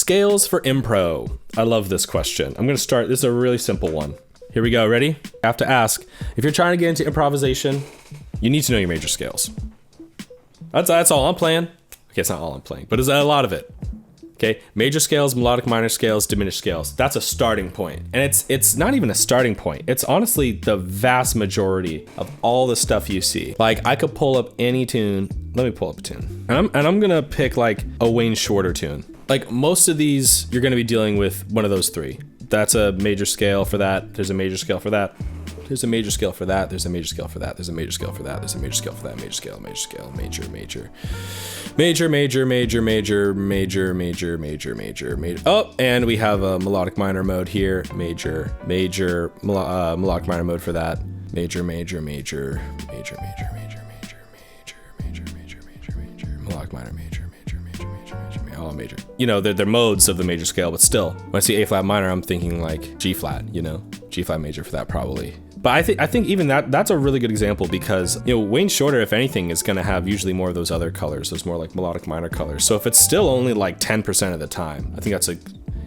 Scales for impro. I love this question. I'm gonna start, this is a really simple one. Here we go, ready? I have to ask, if you're trying to get into improvisation, you need to know your major scales. That's all I'm playing. Okay, it's not all I'm playing, but it's a lot of it. Okay, major scales, melodic minor scales, diminished scales. That's a starting point. And it's not even a starting point. It's honestly the vast majority of all the stuff you see. Like, I could pull up any tune. Let me pull up a tune. And I'm gonna pick like a Wayne Shorter tune. Like, most of these, you're gonna be dealing with one of those three. That's a major scale for that. There's a major scale for that. There's a major scale for that. There's a major scale for that. There's a major scale for that. There's a major scale for that. Major scale, major scale, major, major. Major, major, major, major, major, major, major, major, major. Oh, and we have a melodic minor mode here. Major, major, melodic minor mode for that. Major, major, major, major, major, major, major, major, major, major, major, major, melodic minor, major, major, major, major, major, all major. You know, they're modes of the major scale, but still, when I see A flat minor, I'm thinking like G flat, you know, G flat major for that probably. But I think even that's a really good example because, you know, Wayne Shorter, if anything, is going to have usually more of those other colors, those more like melodic minor colors. So if it's still only like 10% of the time, I think that's a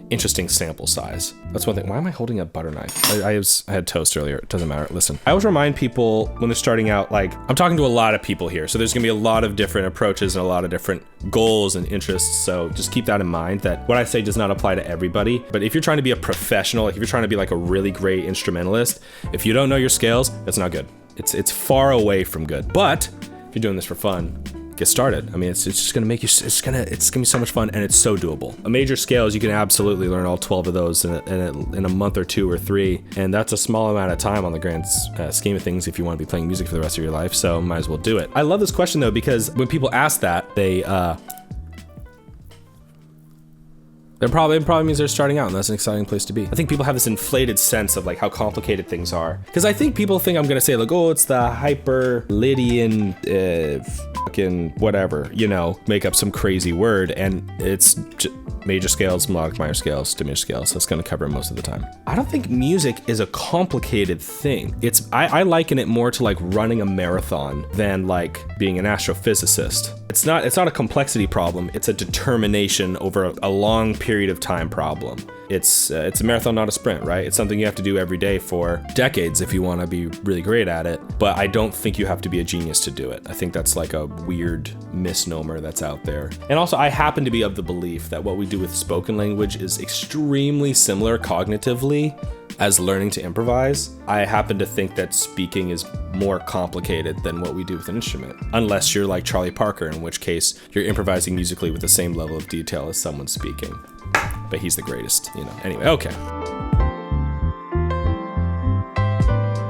interesting sample size. That's one thing. Why am I holding a butter knife? I had toast earlier. It doesn't matter. Listen, I always remind people when they're starting out, like, I'm talking to a lot of people here. So there's gonna be a lot of different approaches and a lot of different goals and interests. So just keep that in mind that what I say does not apply to everybody. But if you're trying to be a professional, like if you're trying to be like a really great instrumentalist, if you don't know your scales, that's not good. It's far away from good. But if you're doing this for fun, get started. I mean, it's just gonna make you, it's gonna be so much fun, and it's so doable. A major scales, you can absolutely learn all 12 of those in a month or 2 or 3, and that's a small amount of time on the grand scheme of things if you want to be playing music for the rest of your life, so might as well do it. I love this question though, because when people ask that, it probably means they're starting out, and that's an exciting place to be. I think people have this inflated sense of like how complicated things are. Because I think people think I'm gonna say like, oh, it's the hyper Lydian fucking whatever, you know, make up some crazy word, and it's major scales, melodic minor scales, diminished scales. That's gonna cover most of the time. I don't think music is a complicated thing. I liken it more to like running a marathon than like being an astrophysicist. It's not a complexity problem. It's a determination over a long period of time problem. It's a marathon, not a sprint, right? It's something you have to do every day for decades if you want to be really great at it. But I don't think you have to be a genius to do it. I think that's like a weird misnomer that's out there. And also, I happen to be of the belief that what we do with spoken language is extremely similar cognitively as learning to improvise. I happen to think that speaking is more complicated than what we do with an instrument, unless you're like Charlie Parker, in which case you're improvising musically with the same level of detail as someone speaking. But he's the greatest, you know. Anyway, okay.